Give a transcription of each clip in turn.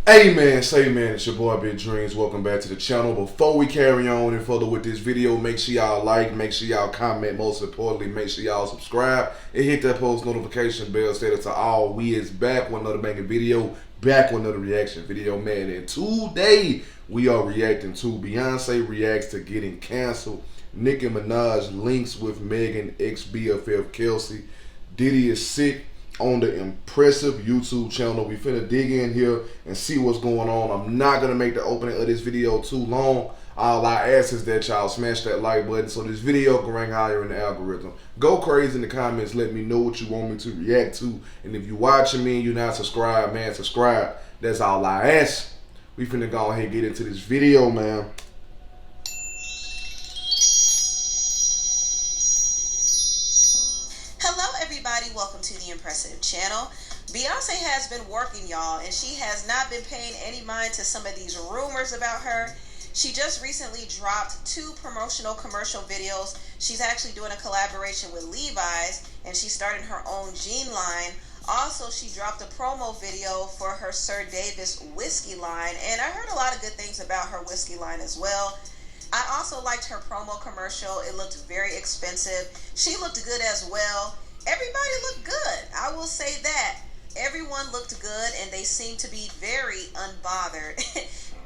Hey man, say man, it's your boy Big Dreams. Welcome back to the channel. Before we carry on and further with this video, make sure y'all like, make sure y'all comment, most importantly, make sure y'all subscribe and hit that post notification bell. Stated to all, we is back with another banging video, back with another reaction video, man. And today we are reacting to Beyonce reacts to getting canceled, Nicki Minaj links with Megan ex-BFF Kelsey, Diddy is sick on the impressive YouTube channel. We finna dig in here and see what's going on. I'm not gonna make the opening of this video too long. All I ask is that y'all smash that like button so this video can rank higher in the algorithm. Go crazy in the comments. Let me know what you want me to react to. And if you're watching me and you're not subscribed, man, subscribe. That's all I ask. We finna go ahead and get into this video, man. Hello everybody, welcome to the Impressive channel. Beyonce has been working, y'all, and she has not been paying any mind to some of these rumors about her. She just recently dropped 2 promotional commercial videos. She's actually doing a collaboration with Levi's, and she's starting her own jean line. Also, she dropped a promo video for her Sir Davis whiskey line, and I heard a lot of good things about her whiskey line as well. I also liked her promo commercial. It looked very expensive. She looked good as well. Everybody looked good. I will say that. Everyone looked good and they seemed to be very unbothered.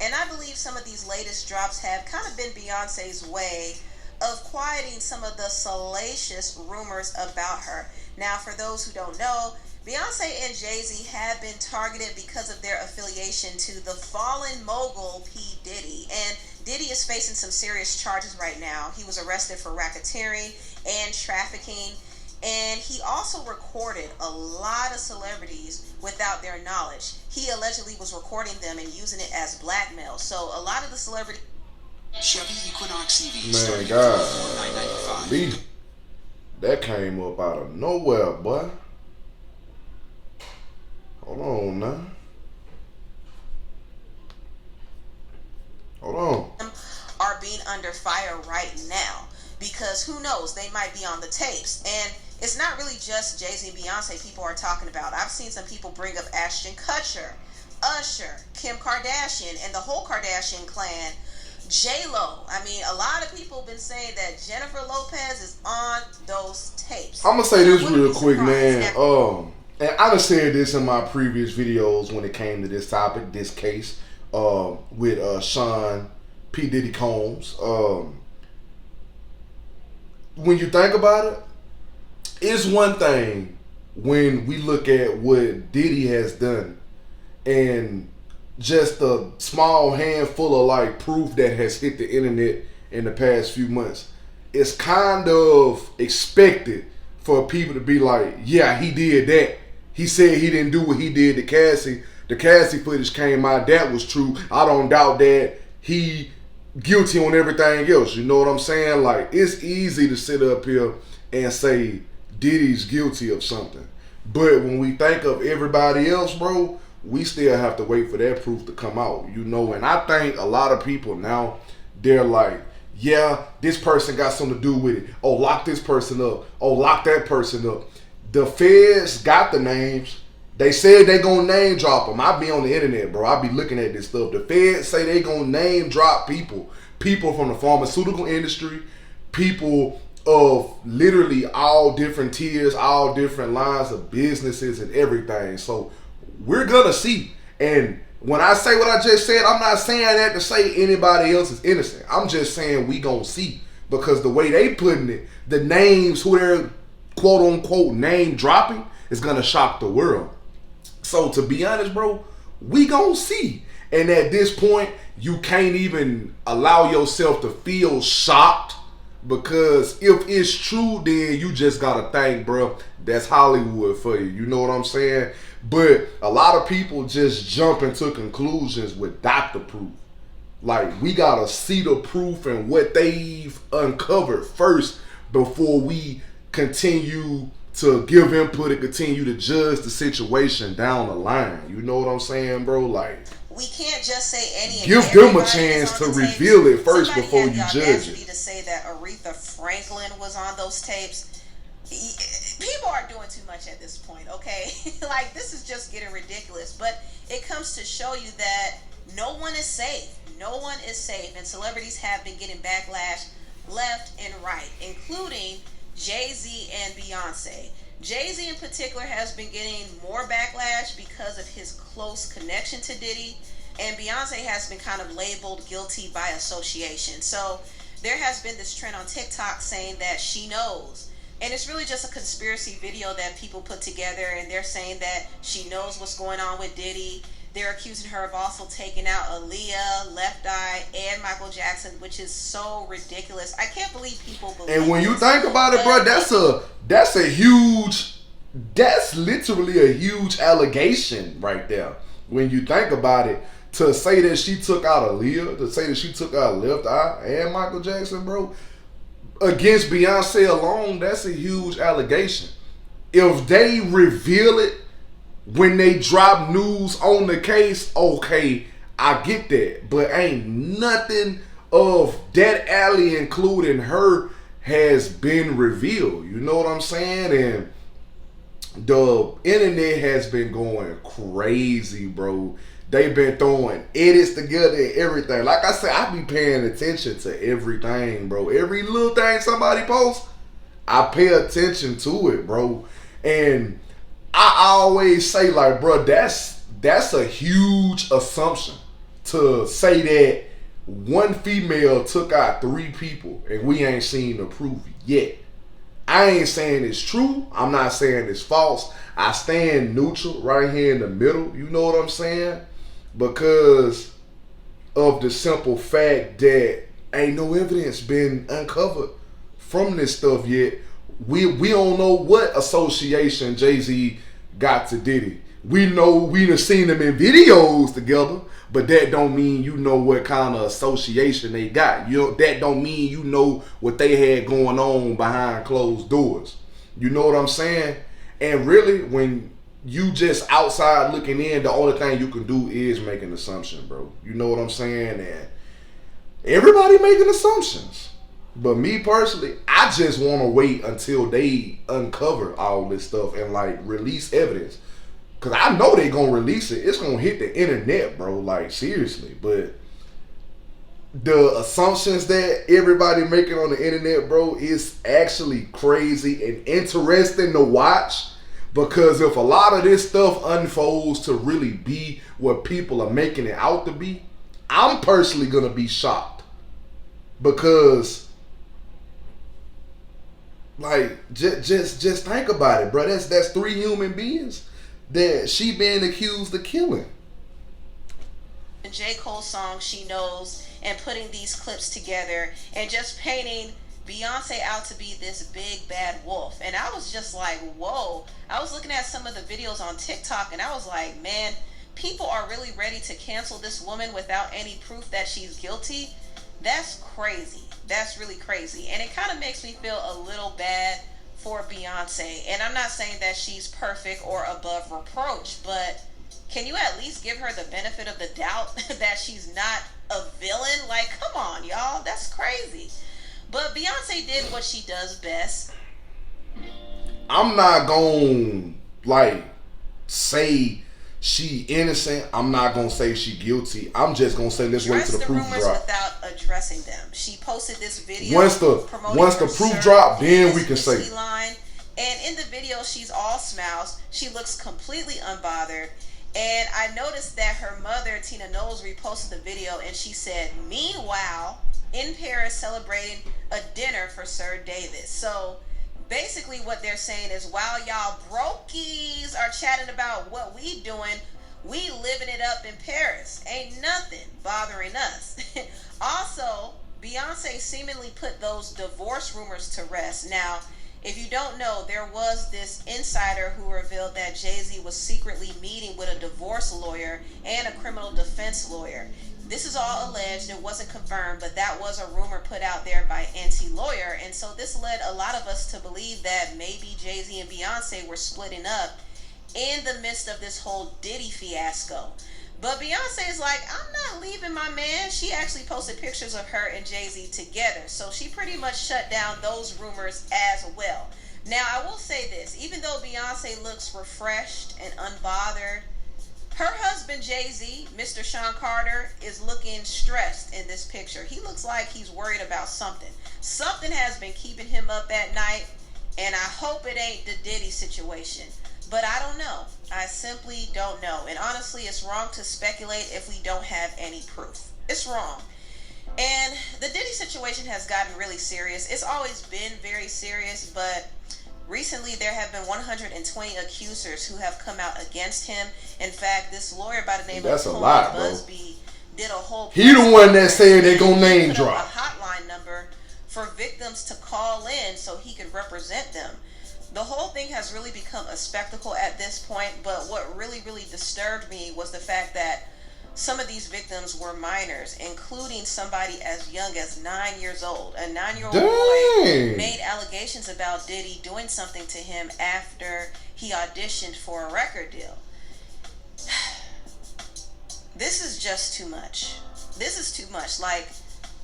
And I believe some of these latest drops have kind of been Beyonce's way of quieting some of the salacious rumors about her. Now, for those who don't know, Beyonce and Jay-Z have been targeted because of their affiliation to the fallen mogul P. Diddy. And Diddy is facing some serious charges right now. He was arrested for racketeering and trafficking. And he also recorded a lot of celebrities without their knowledge. He allegedly was recording them and using it as blackmail. So a lot of the celebrities... Chevy Equinox EV Man, God, that came up out of nowhere, boy. Hold on now. Hold on. Are being under fire right now because who knows, they might be on the tapes. And it's not really just Jay-Z and Beyonce people are talking about. I've seen some people bring up Ashton Kutcher, Usher, Kim Kardashian, and the whole Kardashian clan, J-Lo. I mean, a lot of people have been saying that Jennifer Lopez is on those tapes. I'm gonna say this real quick, man. And I done said this in my previous videos when it came to this topic, this case, with Sean P. Diddy Combs. When you think about it, it's one thing when we look at what Diddy has done and just a small handful of like proof that has hit the internet in the past few months. It's kind of expected for people to be like, yeah, he did that. He said he didn't do what he did to Cassie. The Cassie footage came out, that was true. I don't doubt that. He guilty on everything else. You know what I'm saying? Like, it's easy to sit up here and say Diddy's guilty of something. But when we think of everybody else, bro, we still have to wait for that proof to come out, you know. And I think a lot of people now, they're like, yeah, this person got something to do with it. Oh, lock this person up. Oh, lock that person up. The feds got the names. They said they gonna name drop them. I be on the internet, bro. I be looking at this stuff. The feds say they gonna name drop people. People from the pharmaceutical industry. People of literally all different tiers, all different lines of businesses and everything. So we're gonna see. And when I say what I just said, I'm not saying that to say anybody else is innocent. I'm just saying we gonna see. Because the way they putting it, the names, who they're quote unquote name dropping, is gonna shock the world. So to be honest, bro, we gonna see. And at this point, you can't even allow yourself to feel shocked, because if it's true, then you just gotta think, bro, that's Hollywood for you. You know what I'm saying? But a lot of people just jump into conclusions without the proof. Like, we gotta see the proof and what they've uncovered first before we continue to give input and continue to judge the situation down the line. You know what I'm saying, bro? Like, we can't just say any. Give them a chance to reveal it first before you judge it. To say that Aretha Franklin was on those tapes, people are doing too much at this point, okay? Like, this is just getting ridiculous. But it comes to show you that no one is safe. No one is safe, and celebrities have been getting backlash left and right, including Jay-Z and Beyonce. Jay-Z in particular has been getting more backlash because of his close connection to Diddy, and Beyonce has been kind of labeled guilty by association. So there has been this trend on TikTok saying that she knows. And it's really just a conspiracy video that people put together, and they're saying that she knows what's going on with Diddy. They're accusing her of also taking out Aaliyah, Left Eye, and Michael Jackson, which is so ridiculous. I can't believe people believe. And when you think about it, bro, that's literally a huge allegation right there. When you think about it, to say that she took out Aaliyah, to say that she took out Left Eye and Michael Jackson, bro, against Beyonce alone, that's a huge allegation. If they reveal it when they drop news on the case, okay, I get that. But ain't nothing of that alley, including her, has been revealed. You know what I'm saying? And the internet has been going crazy, bro. They've been throwing edits together and everything. Like I said, I be paying attention to everything, bro. Every little thing somebody posts, I pay attention to it, bro. And I always say, like, bro, that's a huge assumption to say that one female took out 3 people and we ain't seen the proof yet. I ain't saying it's true. I'm not saying it's false. I stand neutral right here in the middle. You know what I'm saying? Because of the simple fact that ain't no evidence been uncovered from this stuff yet. We don't know what association Jay-Z got to Diddy. We know we done seen them in videos together, but that don't mean you know what kind of association they got. That don't mean you know what they had going on behind closed doors. You know what I'm saying? And really, when you just outside looking in, the only thing you can do is make an assumption, bro. You know what I'm saying? And everybody making assumptions. But me personally, I just want to wait until they uncover all this stuff and like release evidence. Cause I know they gonna release it. It's gonna hit the internet, bro. Like seriously. But the assumptions that everybody making on the internet, bro, is actually crazy and interesting to watch. Because if a lot of this stuff unfolds to really be what people are making it out to be, I'm personally gonna be shocked. Because like just think about it, bro. That's 3 human beings that she been accused of killing. J. Cole song She Knows, and putting these clips together and just painting Beyonce out to be this big bad wolf. And I was just like, whoa. I was looking at some of the videos on TikTok and I was like, man, people are really ready to cancel this woman without any proof that she's guilty. That's crazy. That's really crazy. And it kind of makes me feel a little bad for Beyonce. And I'm not saying that she's perfect or above reproach, but can you at least give her the benefit of the doubt that she's not a villain? Like, come on, y'all. That's crazy. But Beyonce did what she does best. I'm not gonna like say she innocent. I'm not gonna say she guilty. I'm just gonna say let's wait till the proof drop. Without addressing them. She posted this video. Once the proof drop, then we can say. Line. And in the video, she's all smiles. She looks completely unbothered. And I noticed that her mother, Tina Knowles, reposted the video, and she said, "Meanwhile, in Paris, celebrating a dinner for Sir Davis." So basically what they're saying is, while y'all brokies are chatting about what we doing, we living it up in Paris. Ain't nothing bothering us. Also, Beyonce seemingly put those divorce rumors to rest. Now, if you don't know, there was this insider who revealed that Jay-Z was secretly meeting with a divorce lawyer and a criminal defense lawyer. This is all alleged. It wasn't confirmed, but that was a rumor put out there by anti-lawyer. And so this led a lot of us to believe that maybe Jay-Z and Beyonce were splitting up in the midst of this whole Diddy fiasco. But Beyonce is like, I'm not leaving my man. She actually posted pictures of her and Jay-Z together. So she pretty much shut down those rumors as well. Now, I will say this. Even though Beyonce looks refreshed and unbothered, Her husband, Jay-Z, Mr. Sean Carter, is looking stressed in this picture. He looks like he's worried about something. Something has been keeping him up at night, and I hope it ain't the Diddy situation. But I don't know. I simply don't know. And honestly, it's wrong to speculate if we don't have any proof. It's wrong. And the Diddy situation has gotten really serious. It's always been very serious, but recently there have been 120 accusers who have come out against him. In fact, this lawyer by the name of Tony Busby did a whole... He the one that said they gonna name drop. A hotline number for victims to call in so he could represent them. The whole thing has really become a spectacle at this point, but what really, really disturbed me was the fact that some of these victims were minors, including somebody as young as 9 years old. A 9-year-old boy made allegations about Diddy doing something to him after he auditioned for a record deal. This is just too much. This is too much. Like,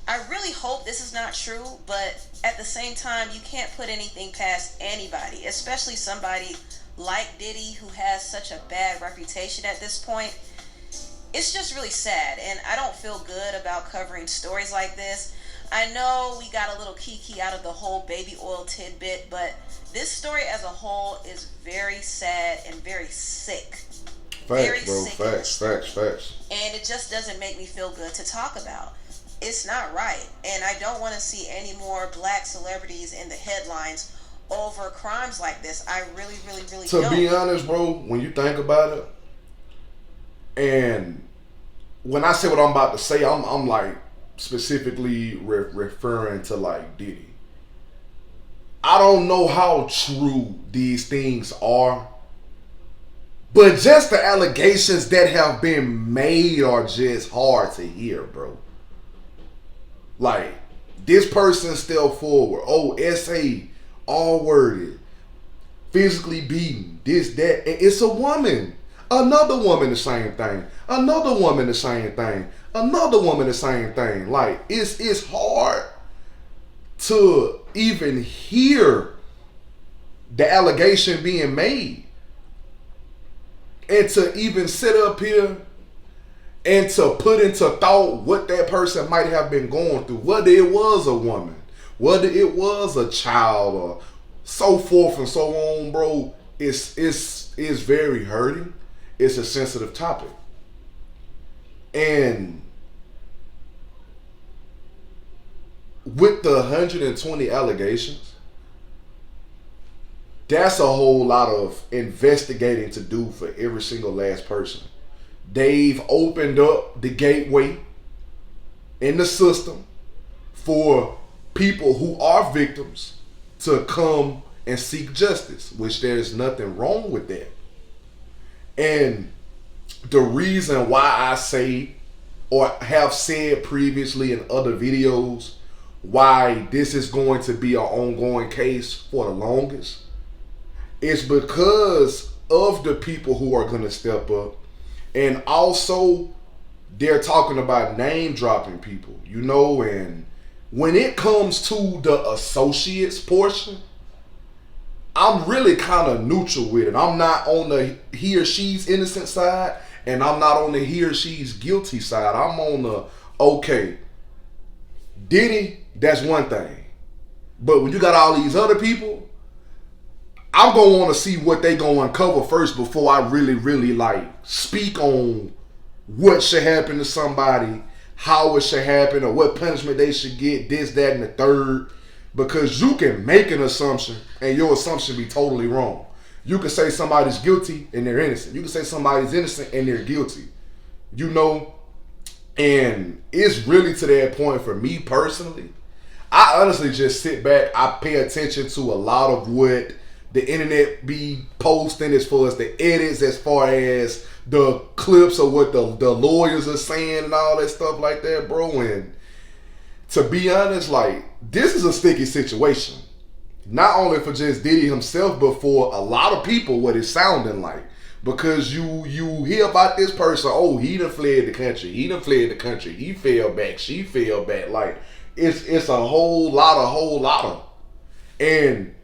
I really hope this is not true, but at the same time, you can't put anything past anybody, especially somebody like Diddy who has such a bad reputation at this point. It's just really sad, and I don't feel good about covering stories like this. I know we got a little kiki out of the whole baby oil tidbit, but this story as a whole is very sad and very sick. Facts. And it just doesn't make me feel good to talk about. It's not right, and I don't want to see any more black celebrities in the headlines over crimes like this. I really don't. To be honest, bro, when you think about it, and when I say what I'm about to say, I'm like specifically referring to like Diddy. I don't know how true these things are, but just the allegations that have been made are just hard to hear, bro. Like, this person stepped forward. Oh, SA, all worded, physically beaten, this, that. And it's a woman. Another woman, the same thing. Another woman, the same thing. Another woman, the same thing. Like, it's hard to even hear the allegation being made. And to even sit up here and to put into thought what that person might have been going through, whether it was a woman, whether it was a child, or so forth and so on, bro, it's very hurting. It's a sensitive topic. And with the 120 allegations, that's a whole lot of investigating to do for every single last person. They've opened up the gateway in the system for people who are victims to come and seek justice, which there's nothing wrong with that. And the reason why I say, or have said previously in other videos, why this is going to be an ongoing case for the longest, is because of the people who are going to step up. And also, they're talking about name dropping people, you know, and when it comes to the associates portion, I'm really kind of neutral with it. I'm not on the he or she's innocent side, and I'm not on the he or she's guilty side. I'm on the, okay, Diddy, that's one thing. But when you got all these other people, I'm going to want to see what they going to uncover first before I really like speak on what should happen to somebody, how it should happen, or what punishment they should get, this, that, and the third. Because you can make an assumption and your assumption be totally wrong. You can say somebody's guilty and they're innocent. You can say somebody's innocent and they're guilty. You know, and it's really to that point for me personally. I honestly just sit back. I pay attention to a lot of what the internet be posting as far as the edits, as far as the clips of what the lawyers are saying and all that stuff like that, bro. And to be honest, like, this is a sticky situation. Not only for just Diddy himself, but for a lot of people, what it's sounding like. Because you hear about this person, oh, he done fled the country. He done fled the country. He fell back. She fell back. Like, it's a whole lot of. And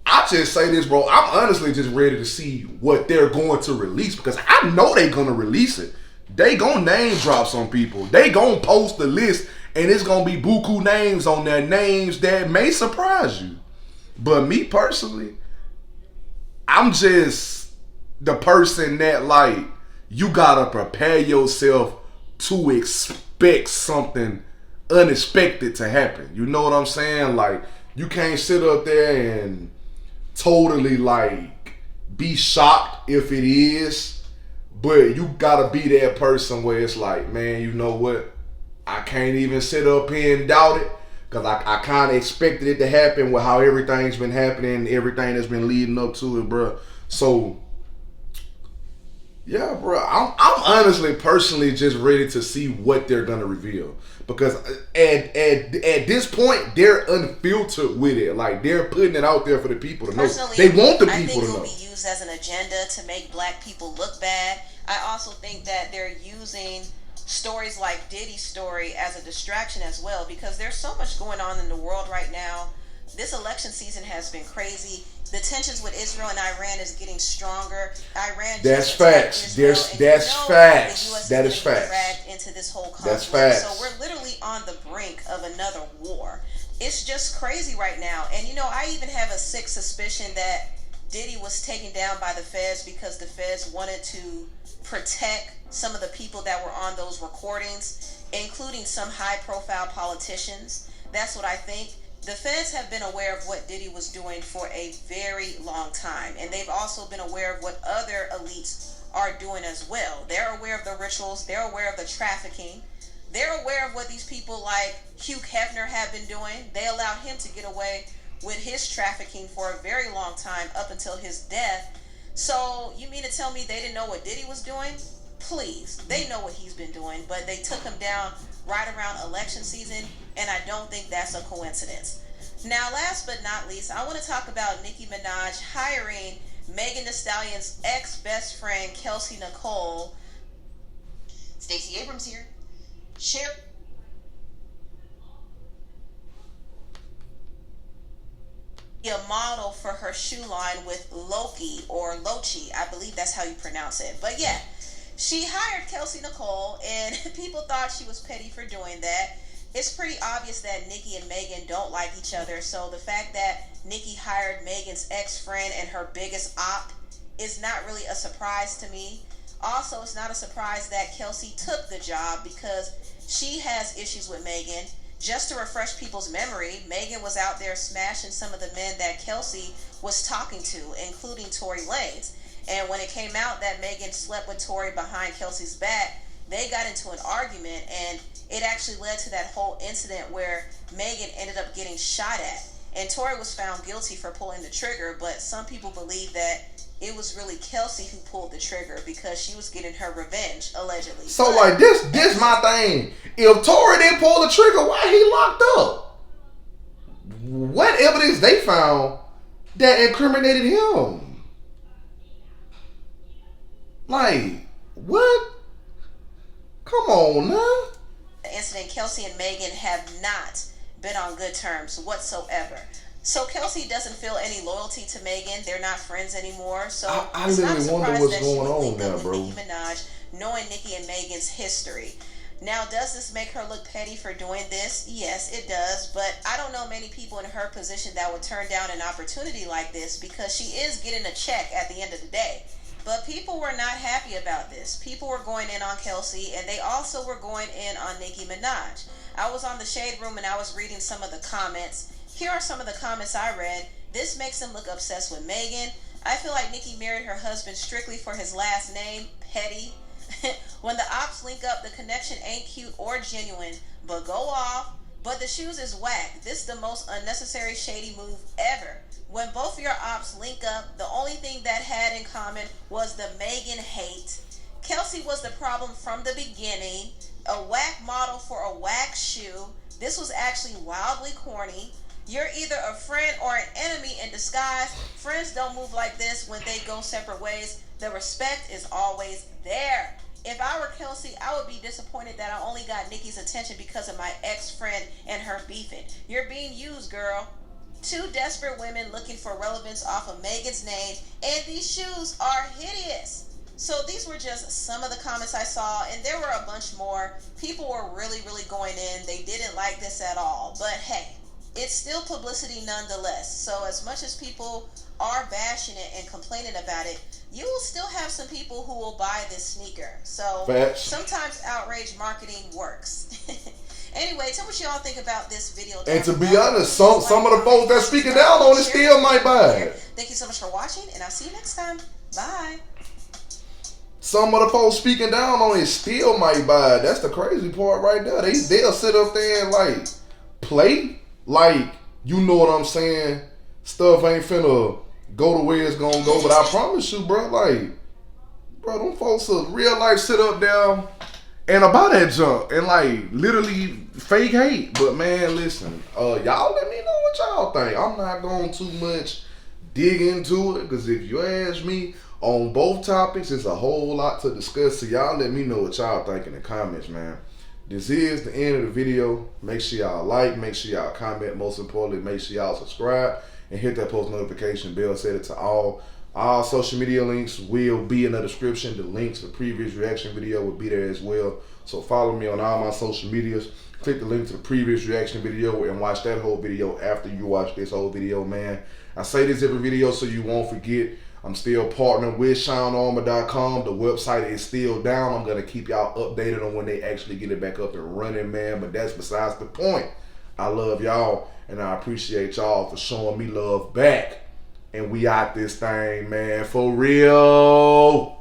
I just say this, bro. I'm honestly just ready to see what they're going to release because I know they're gonna release it. They gonna name drop some people. They gonna post the list, and it's gonna be buku names on there, names that may surprise you. But me personally, I'm just the person that like you gotta prepare yourself to expect something unexpected to happen. You know what I'm saying? Like you can't sit up there and totally like be shocked if it is, but you gotta be that person where it's like, man, you know what? I can't even sit up here and doubt it because I kind of expected it to happen with how everything's been happening, everything that's been leading up to it, bro. So yeah, bro, I'm honestly, personally, just ready to see what they're gonna reveal because at this point they're unfiltered with it. Like they're putting it out there for the people to know. They want the people to know. I think it will be used as an agenda to make black people look bad. I also think that they're using stories like Diddy's story as a distraction as well because there's so much going on in the world right now. This election season has been crazy. The tensions with Israel and Iran is getting stronger. Iran. That's facts. That's facts. That is facts. Dragged into this whole conflict. That's facts. So we're literally on the brink of another war. It's just crazy right now. And you know, I even have a sick suspicion that Diddy was taken down by the feds because the feds wanted to protect some of the people that were on those recordings, including some high-profile politicians. That's what I think. The feds have been aware of what Diddy was doing for a very long time, and they've also been aware of what other elites are doing as well. They're aware of the rituals, they're aware of the trafficking, they're aware of what these people like Hugh Hefner have been doing. They allowed him to get away with his trafficking for a very long time up until his death. So you mean to tell me they didn't know what Diddy was doing? Please, they know what he's been doing, but they took him down right around election season, and I don't think that's a coincidence. Now, last but not least, I want to talk about Nicki Minaj hiring Megan Thee Stallion's ex-best friend, Kelsey Nicole. Stacey Abrams here. Share. A model for her shoe line with Loki or Lochi, I believe that's how you pronounce it. But yeah, she hired Kelsey Nicole, and people thought she was petty for doing that. It's pretty obvious that Nicki and Megan don't like each other, so the fact that Nicki hired Megan's ex-friend and her biggest op is not really a surprise to me. Also, it's not a surprise that Kelsey took the job because she has issues with Megan. Just to refresh people's memory, Megan was out there smashing some of the men that Kelsey was talking to, including Tory Lanez. And when it came out that Megan slept with Tory behind Kelsey's back, they got into an argument, and it actually led to that whole incident where Megan ended up getting shot at. And Tory was found guilty for pulling the trigger, but some people believe that it was really Kelsey who pulled the trigger because she was getting her revenge, allegedly. So, like, this my thing. If Tory didn't pull the trigger, why he locked up? What evidence they found that incriminated him? Like, what? Come on, now. The incident, Kelsey and Megan have not been on good terms whatsoever. So Kelsey doesn't feel any loyalty to Megan. They're not friends anymore. So I it's not a literally wonder surprise what's that she going would on link there, up with bro. Nicki Minaj, knowing Nicki and Megan's history. Now, does this make her look petty for doing this? Yes, it does. But I don't know many people in her position that would turn down an opportunity like this because she is getting a check at the end of the day. But people were not happy about this. People were going in on Kelsey, and they also were going in on Nicki Minaj. I was on the Shade Room and I was reading some of the comments. Here are some of the comments I read. This makes them look obsessed with Megan. I feel like Nicki married her husband strictly for his last name, petty. When the ops link up, the connection ain't cute or genuine, but go off. But the shoes is whack. This is the most unnecessary shady move ever. When both of your ops link up, the only thing that had in common was the Megan hate. Kelsey was the problem from the beginning. A whack model for a whack shoe. This was actually wildly corny. You're either a friend or an enemy in disguise. Friends don't move like this when they go separate ways. The respect is always there. If I were Kelsey, I would be disappointed that I only got Nicki's attention because of my ex-friend and her beefing. You're being used, girl. Two desperate women looking for relevance off of Megan's name, and these shoes are hideous. So these were just some of the comments I saw, and there were a bunch more. People were really going in. They didn't like this at all. But hey, it's still publicity nonetheless. So as much as people are bashing it and complaining about it, you will still have some people who will buy this sneaker. So sometimes outrage marketing works. Anyway, tell me what y'all think about this video. And to be honest, some of the folks that speaking down on it still might buy it. Thank you so much for watching, and I'll see you next time. Bye. Some of the folks speaking down on it still might buy it. That's the crazy part right there. They'll sit up there and like play like, you know what I'm saying, stuff ain't finna go the way it's gonna go. But I promise you, bro, like, bro, them folks will real life sit up there and about that junk and like literally fake hate. But man, listen, y'all let me know what y'all think. I'm not going too much dig into it, because if you ask me on both topics, it's a whole lot to discuss. So y'all let me know what y'all think in the comments, man. This is the end of the video. Make sure y'all like, make sure y'all comment. Most importantly, make sure y'all subscribe and hit that post notification bell. Set it to all. Our social media links will be in the description. The links to the previous reaction video will be there as well. So follow me on all my social medias. Click the link to the previous reaction video and watch that whole video after you watch this whole video, man. I say this every video so you won't forget. I'm still partnering with ShineArmor.com. The website is still down. I'm going to keep y'all updated on when they actually get it back up and running, man. But that's besides the point. I love y'all, and I appreciate y'all for showing me love back. And we out this thing, man, for real.